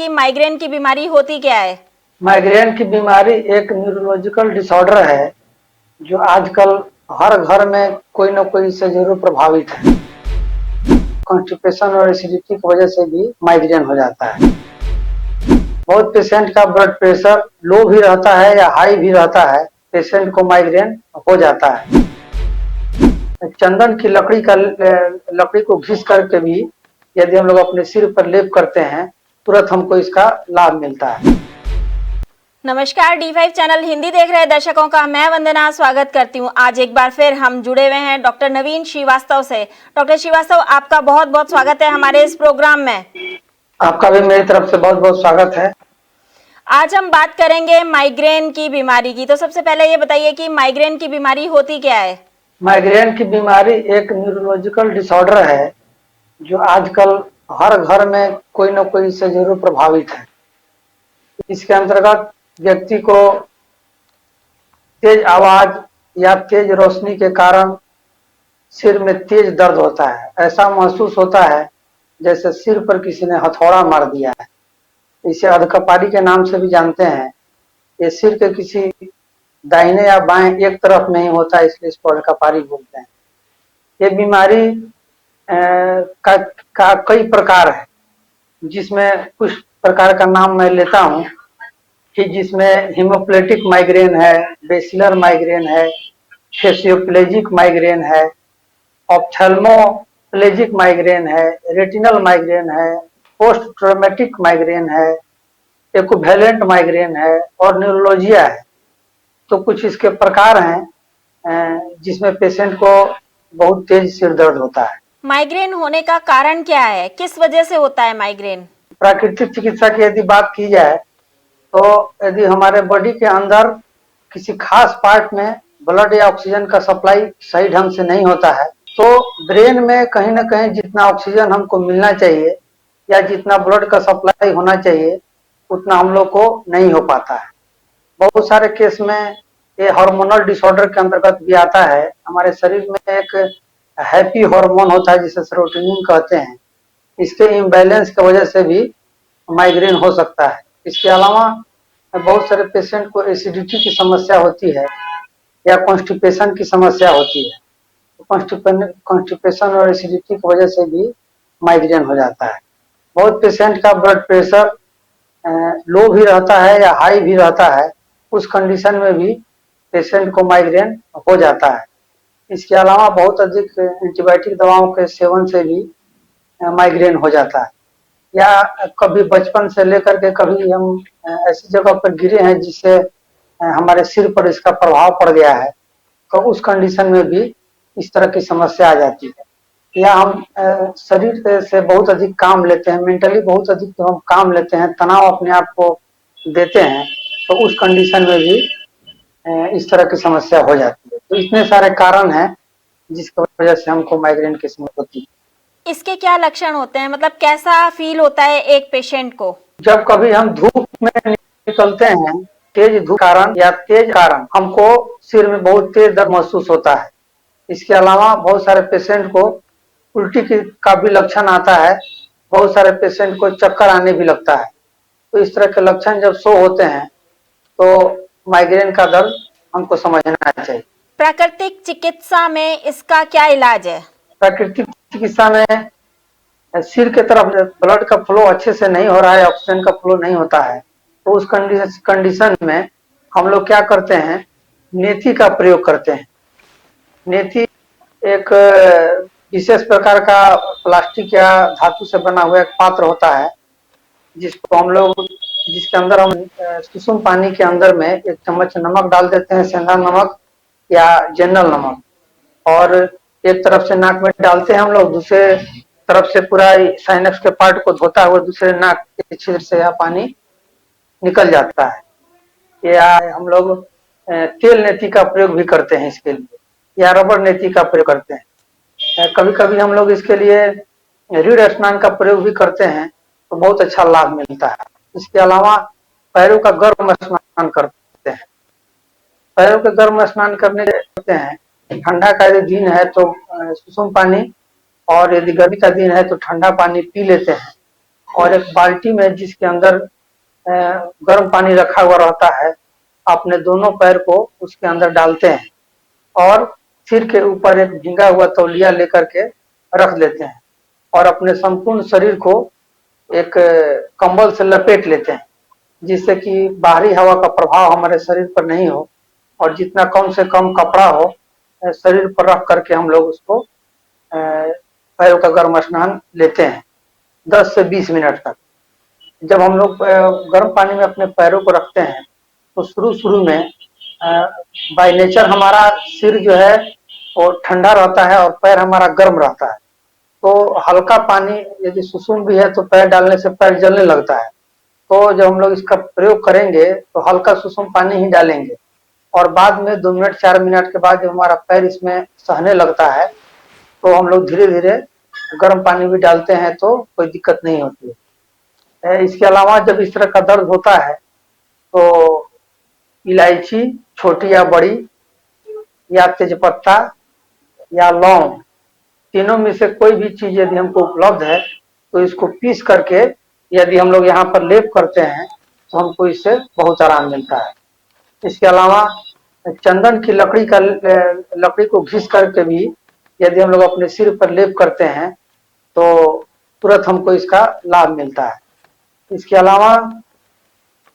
कि माइग्रेन की बीमारी होती क्या है? माइग्रेन की बीमारी एक न्यूरोलॉजिकल डिसऑर्डर है जो आजकल हर घर में कोई न कोई इससे जरूर प्रभावित है। कॉन्स्टिपेशन और एसिडिटी की वजह से भी माइग्रेन हो जाता है। बहुत पेशेंट का ब्लड प्रेशर लो भी रहता है या हाई भी रहता है, पेशेंट को माइग्रेन हो जाता है। चंदन की लकड़ी को घिस करके भी यदि हम लोग अपने सिर पर लेप करते हैं, तुरंत हमको इसका लाभ मिलता है। नमस्कार, D5 चैनल हिंदी देख रहे दर्शकों का मैं वंदना स्वागत करती हूं। आज एक बार फिर हम जुड़े हुए हैं डॉक्टर नवीन श्रीवास्तव से। डॉक्टर श्रीवास्तव, आपका बहुत बहुत स्वागत है हमारे इस प्रोग्राम में। आपका भी मेरी तरफ से बहुत बहुत स्वागत है। आज हम बात करेंगे माइग्रेन की बीमारी की। तो सबसे पहले ये बताइए कि माइग्रेन की बीमारी होती क्या है? माइग्रेन की बीमारी एक न्यूरोलॉजिकल डिसऑर्डर है जो आजकल हर घर में कोई न कोई इससे जरूर प्रभावित है। इसके अंतर्गत व्यक्ति को तेज आवाज या तेज रोशनी के कारण सिर में तेज दर्द होता है। ऐसा महसूस होता है जैसे सिर पर किसी ने हथौड़ा मार दिया है। इसे अधकपारी के नाम से भी जानते हैं। ये सिर के किसी दाहिने या बाएं एक तरफ नहीं होता, इसलिए इसको अधकपारी बोलते हैं। ये बीमारी का कई प्रकार है, जिसमें कुछ प्रकार का नाम मैं लेता हूँ कि जिसमें हीमोप्लेटिक माइग्रेन है, बेसिलर माइग्रेन है, फेसियोप्लेजिक माइग्रेन है, ऑप्थेल्मोप्लेजिक माइग्रेन है, रेटिनल माइग्रेन है, पोस्ट ट्रॉमेटिक माइग्रेन है, इक्विवेलेंट माइग्रेन है और न्यूरोलॉजिया है। तो कुछ इसके प्रकार हैं जिसमें पेशेंट को बहुत तेज सिर दर्द होता है। माइग्रेन होने का कारण क्या है? किस वजह से होता है माइग्रेन? प्राकृतिक चिकित्सा की यदि बात की जाए तो यदि हमारे बॉडी के अंदर किसी खास पार्ट में ब्लड या ऑक्सीजन का सप्लाई सही ढंग से नहीं होता है, तो ब्रेन में कहीं ना कहीं जितना ऑक्सीजन हमको मिलना चाहिए या जितना ब्लड का सप्लाई होना चाहिए उतना हम लोग को नहीं हो पाता है। बहुत सारे केस में ये हार्मोनल डिसऑर्डर के अंतर्गत भी आता है। हमारे शरीर में एक हैप्पी हार्मोन होता है जिसे सेरोटोनिन कहते हैं। इसके इम्बैलेंस की वजह से भी माइग्रेन हो सकता है। इसके अलावा बहुत सारे पेशेंट को एसिडिटी की समस्या होती है या कॉन्स्टिपेशन की समस्या होती है। कॉन्स्टिपेशन और एसिडिटी की वजह से भी माइग्रेन हो जाता है। बहुत पेशेंट का ब्लड प्रेशर लो भी रहता है या हाई भी रहता है, उस कंडीशन में भी पेशेंट को माइग्रेन हो जाता है। इसके अलावा बहुत अधिक एंटीबायोटिक दवाओं के सेवन से भी माइग्रेन हो जाता है। या कभी बचपन से लेकर के कभी हम ऐसी जगह पर गिरे हैं जिससे हमारे सिर पर इसका प्रभाव पड़ गया है, तो उस कंडीशन में भी इस तरह की समस्या आ जाती है। या हम शरीर से बहुत अधिक काम लेते हैं, मेंटली बहुत अधिक हम काम लेते हैं, तनाव अपने आप को देते हैं, तो उस कंडीशन में भी इस तरह की समस्या हो जाती है। तो इतने सारे कारण हैं जिसकी वजह से हमको माइग्रेन की समस्या होती है। इसके क्या लक्षण होते हैं? मतलब कैसा फील होता है एक पेशेंट को? जब कभी हम धूप में निकलते हैं, तेज धूप कारण या तेज कारण हमको सिर में बहुत तेज दर्द महसूस होता है। इसके अलावा बहुत सारे पेशेंट को उल्टी का भी लक्षण आता है। बहुत सारे पेशेंट को चक्कर आने भी लगता है। तो इस तरह के लक्षण जब शो होते हैं तो माइग्रेन का दर्द हमको समझना चाहिए। प्राकृतिक चिकित्सा में इसका क्या इलाज है? प्राकृतिक चिकित्सा में सिर के तरफ ब्लड का फ्लो अच्छे से नहीं हो रहा है, ऑक्सीजन का फ्लो नहीं होता है, तो उस कंडीशन में हम लोग क्या करते हैं, मेथी का प्रयोग करते हैं। मेथी एक विशेष प्रकार का प्लास्टिक या धातु से बना हुआ एक पात्र होता है जिसको हम लोग जिसके अंदर हम सुसुम पानी के अंदर में 1 चम्मच नमक डाल देते हैं, सेंधा नमक या जनरल नमक, और एक तरफ से नाक में डालते हैं हम लोग, दूसरे तरफ से पूरा साइनस के पार्ट को धोता हुआ दूसरे नाक के छिद्र से यह पानी निकल जाता है। या हम लोग तेल नेती का प्रयोग भी करते हैं इसके लिए, या रबर नेती का प्रयोग करते हैं। कभी कभी हम लोग इसके लिए रीढ़ स्नान का प्रयोग भी करते हैं, तो बहुत अच्छा लाभ मिलता है। इसके अलावा पैरों का गर्म स्नान करते हैं। पैरों के गर्म स्नान करने करते हैं। ठंडा का यदि दिन है तो सुसुम पानी, और यदि गर्मी का दिन है तो ठंडा पानी पी लेते हैं। और एक बाल्टी में जिसके अंदर गर्म पानी रखा हुआ रहता है, अपने दोनों पैर को उसके अंदर डालते हैं और सिर के ऊपर एक भींगा हुआ तौलिया लेकर के रख लेते हैं और अपने संपूर्ण शरीर को एक कंबल से लपेट लेते हैं, जिससे कि बाहरी हवा का प्रभाव हमारे शरीर पर नहीं हो और जितना कम से कम कपड़ा हो शरीर पर रख करके हम लोग उसको पैरों का गर्म स्नान लेते हैं 10 से 20 मिनट तक। जब हम लोग गर्म पानी में अपने पैरों को रखते हैं तो शुरू शुरू में बाय नेचर हमारा सिर जो है वो ठंडा रहता है और पैर हमारा गर्म रहता है। तो हल्का पानी यदि सुसुम भी है तो पैर डालने से पैर जलने लगता है। तो जब हम लोग इसका प्रयोग करेंगे तो हल्का सुसुम पानी ही डालेंगे और बाद में 2 मिनट 4 मिनट के बाद जब हमारा पैर इसमें सहने लगता है तो हम लोग धीरे धीरे गर्म पानी भी डालते हैं तो कोई दिक्कत नहीं होती है। इसके अलावा जब इस तरह का दर्द होता है तो इलायची छोटी या बड़ी या तेजपत्ता या लौंग, तीनों में से कोई भी चीज यदि हमको उपलब्ध है तो इसको पीस करके यदि हम लोग यहाँ पर लेप करते हैं तो हमको इससे बहुत आराम मिलता है। इसके अलावा चंदन की लकड़ी को घिस करके भी यदि हम लोग अपने सिर पर लेप करते हैं तो तुरंत हमको इसका लाभ मिलता है। इसके अलावा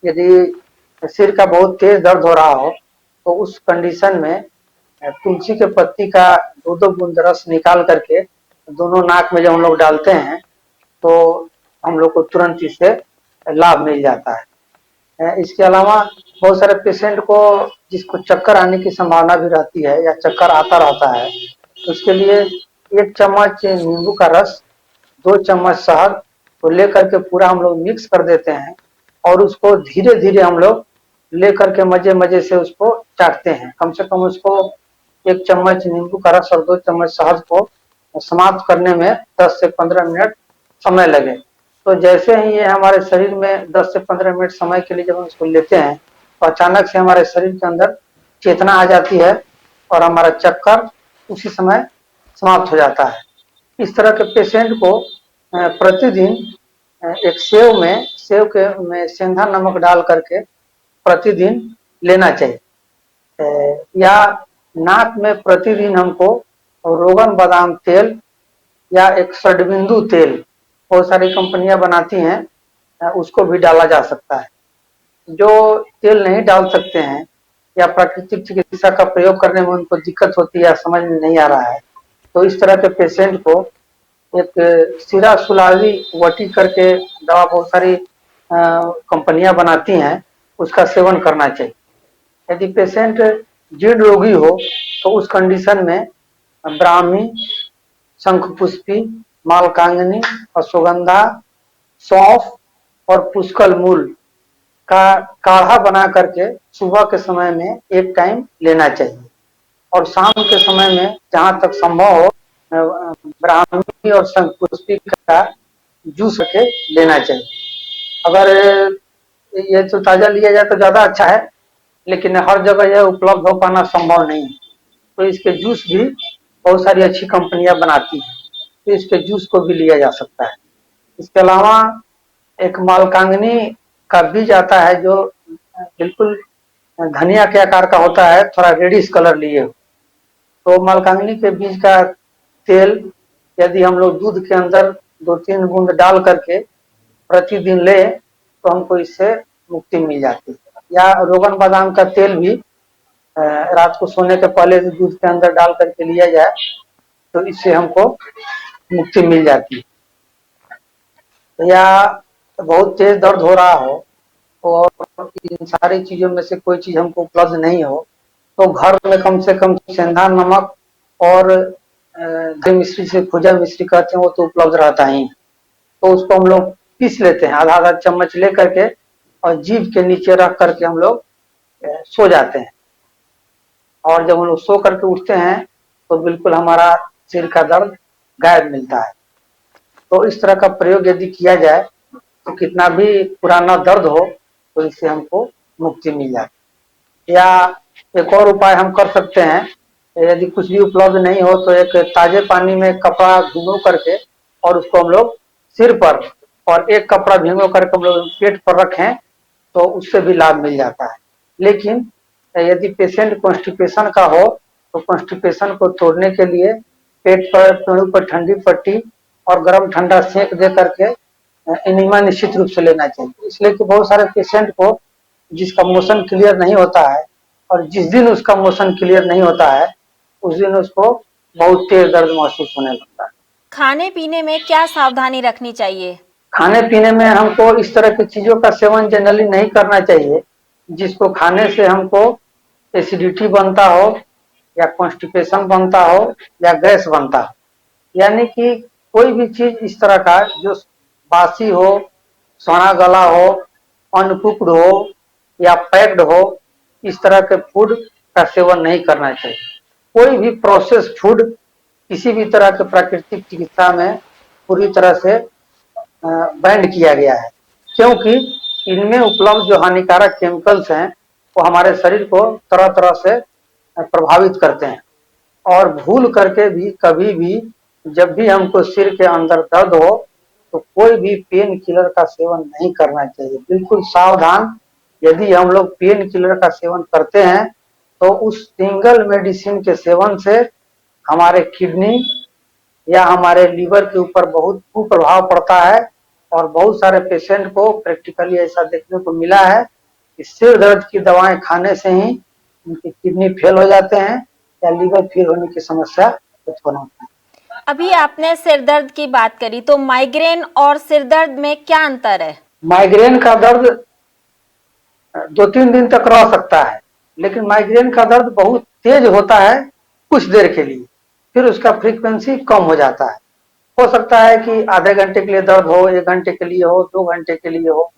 यदि सिर का बहुत तेज दर्द हो रहा हो तो उस कंडीशन में तुलसी के पत्ती का 2-2 बूंद रस निकाल करके दोनों नाक में जब हम लोग डालते हैं तो हम लोग को तुरंत इससे लाभ मिल जाता है। इसके अलावा बहुत सारे पेशेंट को जिसको चक्कर आने की संभावना भी रहती है या चक्कर आता रहता है तो उसके लिए 1 चम्मच नींबू का रस, 2 चम्मच शहद को लेकर के पूरा हम लोग मिक्स कर देते हैं और उसको धीरे धीरे हम लोग लेकर के मजे मजे से उसको चाटते हैं। कम से कम उसको 1 चम्मच नींबू का रस और 2 चम्मच शहद को समाप्त करने में 10 से 15 मिनट समय लगे। तो जैसे ही ये हमारे शरीर में 10 से 15 मिनट समय के लिए जब हम इसको लेते हैं तो अचानक से हमारे शरीर के अंदर चेतना आ जाती है और हमारा चक्कर उसी समय समाप्त हो जाता है। इस तरह के पेशेंट को प्रतिदिन एक सेव में सेंधा नमक डाल करके प्रतिदिन लेना चाहिए या नाक में प्रतिदिन हमको रोगन बादाम तेल या एक षडबिंदु तेल बहुत सारी कंपनियां बनाती हैं उसको भी डाला जा सकता है। जो तेल नहीं डाल सकते हैं या प्राकृतिक चिकित्सा का प्रयोग करने में उनको दिक्कत होती है या समझ में नहीं आ रहा है तो इस तरह के पेशेंट को एक सिरा सुलावी वटी करके दवा बहुत सारी कंपनियां बनाती हैं उसका सेवन करना चाहिए। यदि पेशेंट जीर्ण रोगी हो तो उस कंडीशन में ब्राह्मी, शंखपुष्पी, मालकांगनी, अश्वगंधा, सौंफ और पुष्कल मूल का काढ़ा बना करके सुबह के समय में एक टाइम लेना चाहिए और शाम के समय में जहां तक संभव हो ब्राह्मी और शंखपुष्पी का जूस के लेना चाहिए। अगर ये तो ताजा लिया जाए तो ज्यादा अच्छा है, लेकिन हर जगह यह उपलब्ध हो पाना संभव नहीं है तो इसके जूस भी बहुत सारी अच्छी कंपनियां बनाती हैं तो इसके जूस को भी लिया जा सकता है। इसके अलावा एक मालकांगनी का बीज आता है जो बिल्कुल धनिया के आकार का होता है, थोड़ा रेडिश कलर लिए हो। तो मालकांगनी के बीज का तेल यदि हम लोग दूध के अंदर 2-3 बूंद डाल करके प्रतिदिन ले तो हमको इससे मुक्ति मिल जाती है। या रोगन बादाम का तेल भी रात को सोने के पहले दूध के अंदर डाल करके लिया जाए तो इससे हमको मुक्ति मिल जाती है। या बहुत तेज दर्द हो रहा हो और इन सारी चीजों में से कोई चीज हमको उपलब्ध नहीं हो तो घर में कम से कम सेंधा नमक और मिश्री से खोजा मिश्री कहते हैं वो तो उपलब्ध रहता ही तो उसको हम लोग पीस लेते हैं आधा चम्मच ले करके और जीभ के नीचे रख करके हम लोग सो जाते हैं और जब हम लोग सो करके उठते हैं तो बिल्कुल हमारा सिर का दर्द गायब मिलता है। तो इस तरह का प्रयोग यदि किया जाए तो कितना भी पुराना दर्द हो तो इससे हमको मुक्ति मिल जाती है। या एक और उपाय हम कर सकते हैं, यदि कुछ भी उपलब्ध नहीं हो तो एक ताजे पानी में कपड़ा भिगो करके और उसको हम लोग सिर पर और एक कपड़ा भिगो करके हम लोग पेट पर रखें तो उससे भी लाभ मिल जाता है। लेकिन यदि पेशेंट कॉन्स्टिपेशन का हो तो कॉन्स्टिपेशन को तोड़ने के लिए पेट पर पेड़ों पर ठंडी पट्टी और गर्म ठंडा सेक दे करके एनिमा निश्चित रूप से लेना चाहिए। इसलिए कि बहुत सारे पेशेंट को जिसका मोशन क्लियर नहीं होता है और जिस दिन उसका मोशन क्लियर नहीं होता है उस दिन उसको बहुत तेज दर्द महसूस होने लगता है। खाने पीने में क्या सावधानी रखनी चाहिए? खाने पीने में हमको इस तरह की चीजों का सेवन जनरली नहीं करना चाहिए जिसको खाने से हमको एसिडिटी बनता हो या कॉन्स्टिपेशन बनता हो या गैस बनता हो। यानी कि कोई भी चीज इस तरह का जो बासी हो, सड़ा गला हो, अनकुक्ड हो या पैक्ड हो, इस तरह के फूड का सेवन नहीं करना चाहिए। कोई भी प्रोसेस फूड किसी भी तरह के प्राकृतिक चिकित्सा में पूरी तरह से बैंड किया गया है, क्योंकि इनमें उपलब्ध जो हानिकारक केमिकल्स हैं वो हमारे शरीर को तरह तरह से प्रभावित करते हैं। और भूल करके भी कभी भी जब भी हमको सिर के अंदर दर्द हो तो कोई भी पेन किलर का सेवन नहीं करना चाहिए। बिल्कुल सावधान। यदि हम लोग पेन किलर का सेवन करते हैं तो उस सिंगल मेडिसिन के सेवन से हमारे किडनी या हमारे लीवर के ऊपर बहुत कुप्रभाव पड़ता है और बहुत सारे पेशेंट को प्रैक्टिकली ऐसा देखने को मिला है कि सिर दर्द की दवाएं खाने से ही उनकी किडनी फेल हो जाते हैं या लीवर फेल होने की समस्या उत्पन्न होती है। अभी आपने सिर दर्द की बात करी, तो माइग्रेन और सिर दर्द में क्या अंतर है? माइग्रेन का दर्द 2-3 दिन तक रह सकता है, लेकिन माइग्रेन का दर्द बहुत तेज होता है कुछ देर के लिए, फिर उसका फ्रीक्वेंसी कम हो जाता है। हो सकता है कि आधे घंटे के लिए दर्द हो, 1 घंटे के लिए हो, 2 घंटे के लिए हो,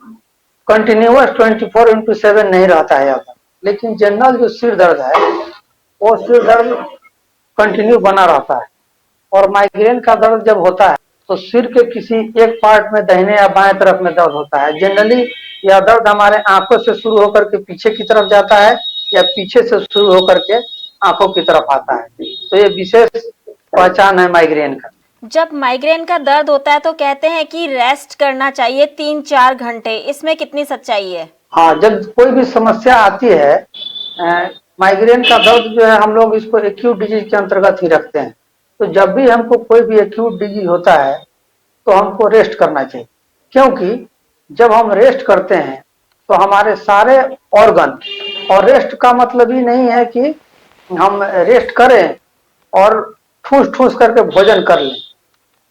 कंटिन्यूअस 24/7 नहीं रहता है यहाँ। लेकिन जनरल जो सिर दर्द है वो सिर दर्द कंटिन्यू बना रहता है। और माइग्रेन का दर्द जब होता है तो सिर के किसी एक पार्ट में दाहिने या बाएं तरफ में दर्द होता है। जनरली यह दर्द हमारे आंखों से शुरू होकर के पीछे की तरफ जाता है या पीछे से शुरू होकर के आंखों की तरफ आता है। तो ये विशेष पहचान है माइग्रेन का। जब माइग्रेन का दर्द होता है तो कहते हैं कि रेस्ट करना चाहिए 3-4 घंटे, इसमें कितनी सच्चाई है? हाँ, जब कोई भी समस्या आती है, माइग्रेन का दर्द जो है हम लोग इसको एक्यूट डिजीज के अंतर्गत ही रखते हैं। तो जब भी हमको कोई भी एक्यूट डिजीज होता है तो हमको रेस्ट करना चाहिए, क्योंकि जब हम रेस्ट करते हैं तो हमारे सारे ऑर्गन, और रेस्ट का मतलब ही नहीं है कि हम रेस्ट करें और ठूस ठूस करके भोजन कर लें।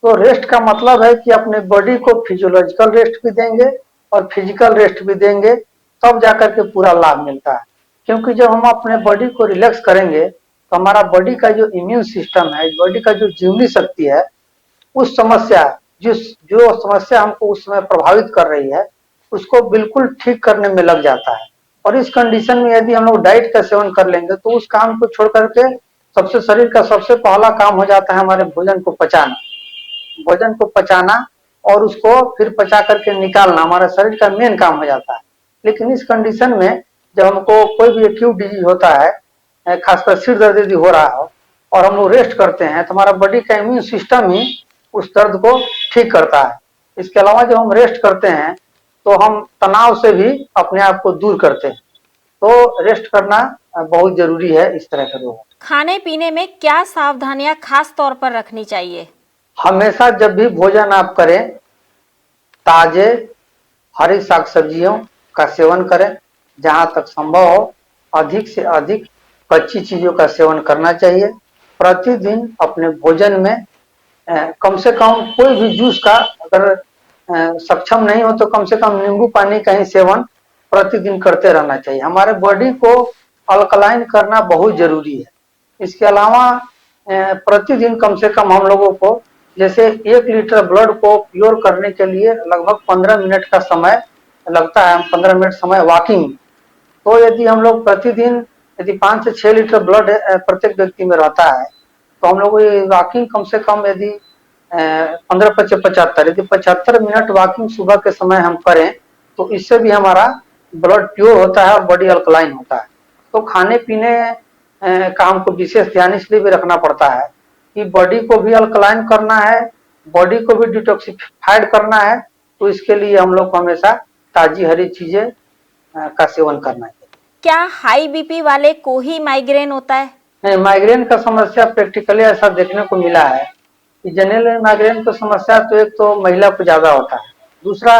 तो रेस्ट का मतलब है कि अपने बॉडी को फिजियोलॉजिकल रेस्ट भी देंगे और फिजिकल रेस्ट भी देंगे, तब जाकर के पूरा लाभ मिलता है। क्योंकि जब हम अपने बॉडी को रिलैक्स करेंगे तो हमारा बॉडी का जो इम्यून सिस्टम है, बॉडी का जो जीवनी शक्ति है, उस समस्या जो समस्या हमको उस समय प्रभावित कर रही है उसको बिल्कुल ठीक करने में लग जाता है। और इस कंडीशन में यदि हम लोग डाइट का सेवन कर लेंगे तो उस काम को छोड़ करके सबसे शरीर का सबसे पहला काम हो जाता है हमारे भोजन को पचाना। भोजन को पचाना और उसको फिर पचा करके निकालना हमारा शरीर का मेन काम हो जाता है। लेकिन इस कंडीशन में जब हमको कोई भी एक्यूट डिजीज होता है, खासकर सिर दर्द यदि हो रहा हो और हम लोग रेस्ट करते हैं तो हमारा बॉडी का इम्यून सिस्टम ही उस दर्द को ठीक करता है। इसके अलावा जब हम रेस्ट करते हैं तो हम तनाव से भी अपने आप को दूर करते हैं। तो रेस्ट करना बहुत जरूरी है इस तरह के लोगों। खाने पीने में क्या सावधानियां खास तौर पर रखनी चाहिए? हमेशा जब भी भोजन आप करें ताजे हरी साग सब्जियों का सेवन करें, जहां तक संभव हो अधिक से अधिक कच्ची चीजों का सेवन करना चाहिए। प्रतिदिन अपने भोजन में कम से कम कोई भी जूस का, अगर सक्षम नहीं हो तो कम से कम नींबू पानी का ही सेवन प्रतिदिन करते रहना चाहिए। हमारे बॉडी को अल्कलाइन करना बहुत जरूरी है। इसके अलावा प्रतिदिन कम से कम हम लोगों को, जैसे 1 लीटर ब्लड को प्योर करने के लिए लगभग 15 मिनट का समय लगता है, 15 मिनट समय वॉकिंग। तो यदि हम लोग प्रतिदिन यदि 5 से 6 लीटर ब्लड प्रत्येक व्यक्ति में रहता है तो हम लोग ये वॉकिंग कम से कम यदि 15-75 यदि 75 मिनट वॉकिंग सुबह के समय हम करें तो इससे भी हमारा ब्लड प्योर होता है और बॉडी अल्कलाइन होता है। तो खाने पीने का हमको विशेष ध्यान इसलिए भी रखना पड़ता है कि बॉडी को भी अल्कलाइन करना है, बॉडी को भी डिटॉक्सिफाइड करना है तो इसके लिए हम लोग को हमेशा ताजी हरी चीजें का सेवन करना चाहिए। क्या हाई बीपी वाले को ही माइग्रेन होता है? नहीं, माइग्रेन का समस्या प्रैक्टिकली ऐसा देखने को मिला है कि जनरली माइग्रेन की समस्या तो एक तो महिला को ज्यादा होता है, दूसरा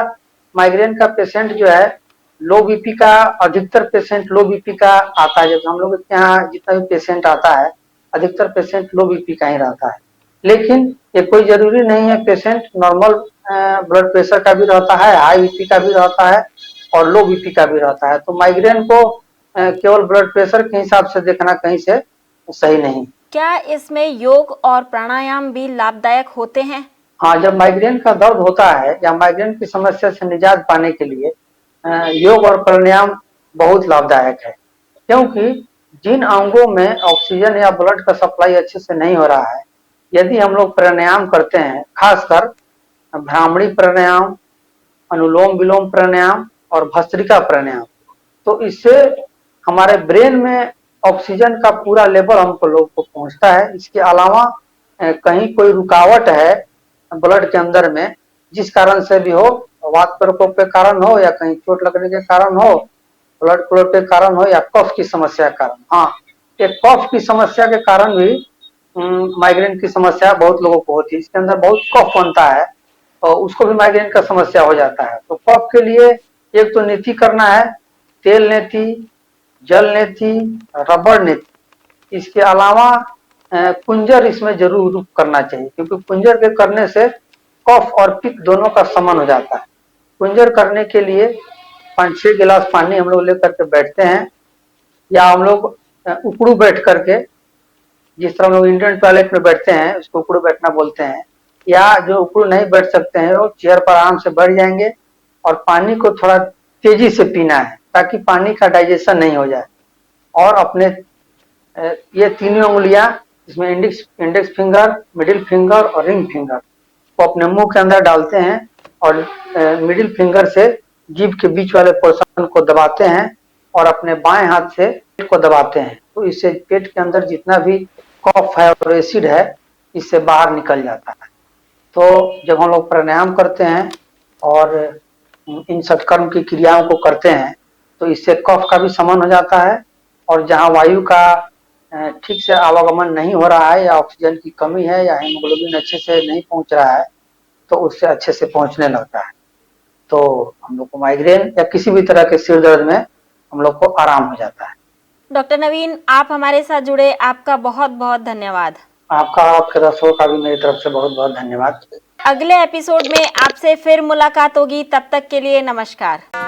माइग्रेन का पेशेंट जो है लो बीपी का, अधिकतर पेशेंट लो बीपी का आता है। जब हम लोग के यहाँ जितना भी पेशेंट आता है अधिकतर पेशेंट लो बीपी का ही रहता है, लेकिन ये कोई जरूरी नहीं है। पेशेंट नॉर्मल ब्लड प्रेशर का भी रहता है, हाई बीपी का भी रहता है और लो बीपी का भी रहता है। तो माइग्रेन को केवल ब्लड प्रेशर के हिसाब से देखना कहीं से सही नहीं। क्या इसमें योग और प्राणायाम भी लाभदायक होते हैं? हाँ, जब माइग्रेन का दर्द होता है या माइग्रेन की समस्या से निजात पाने के लिए योग और प्राणायाम बहुत लाभदायक है, क्योंकि जिन अंगों में ऑक्सीजन या ब्लड का सप्लाई अच्छे से नहीं हो रहा है, यदि हम लोग प्राणायाम करते हैं, खासकर भ्रामरी प्राणायाम, अनुलोम विलोम प्राणायाम और भस्त्रिका प्राणायाम, तो इससे हमारे ब्रेन में ऑक्सीजन का पूरा लेवल हमको लोग को पहुंचता है। इसके अलावा कहीं कोई रुकावट है ब्लड के अंदर में, जिस कारण से भी हो, वात प्रकोप के कारण हो या कहीं चोट लगने के कारण हो, ब्लड फ्लो के कारण हो या कफ की समस्या के कारण। हाँ, एक कफ की समस्या के कारण भी माइग्रेन की समस्या बहुत लोगों को होती है। इसके अंदर बहुत कफ बनता है और उसको भी माइग्रेन का समस्या हो जाता है। तो कफ के लिए एक तो नीति करना है, तेल नीति, जल नीति, रबड़ नीति। इसके अलावा कुंजर इसमें जरूर करना चाहिए, क्योंकि कुंजर के करने से कफ और पित्त दोनों का समन हो जाता है। कुंजर करने के लिए 5-6 गिलास पानी हम लोग लेकर के बैठते हैं, या हम लोग उकड़ू बैठ करके, जिस तरह हम लोग इंडियन टॉयलेट में बैठते हैं उसको उकड़ू बैठना बोलते हैं, या जो उकड़ू नहीं बैठ सकते हैं वो चेयर पर आराम से बैठ जाएंगे और पानी को थोड़ा तेजी से पीना है ताकि पानी का डाइजेशन नहीं हो जाए। और अपने ये तीनों उंगलियां, इसमें इंडेक्स फिंगर, मिडिल फिंगर और रिंग फिंगर को अपने मुंह के अंदर डालते हैं और मिडिल फिंगर से जीभ के बीच वाले पोर्शन को दबाते हैं और अपने बाएं हाथ से पेट को दबाते हैं। तो इससे पेट के अंदर जितना भी कफ है और एसिड है इससे बाहर निकल जाता है। तो जब हम लोग प्राणायाम करते हैं और इन सत्कर्म की क्रियाओं को करते हैं तो इससे कफ का भी शमन हो जाता है, और जहाँ वायु का ठीक से आवागमन नहीं हो रहा है या ऑक्सीजन की कमी है या हीमोग्लोबिन अच्छे से नहीं पहुंच रहा है तो उससे अच्छे से पहुंचने लगता है। तो हम लोग को माइग्रेन या किसी भी तरह के सिर दर्द में हम लोग को आराम हो जाता है। डॉक्टर नवीन, आप हमारे साथ जुड़े, आपका बहुत बहुत धन्यवाद। आपका, आपके दर्शकों का भी मेरी तरफ से बहुत बहुत धन्यवाद। अगले एपिसोड में आपसे फिर मुलाकात होगी, तब तक के लिए नमस्कार।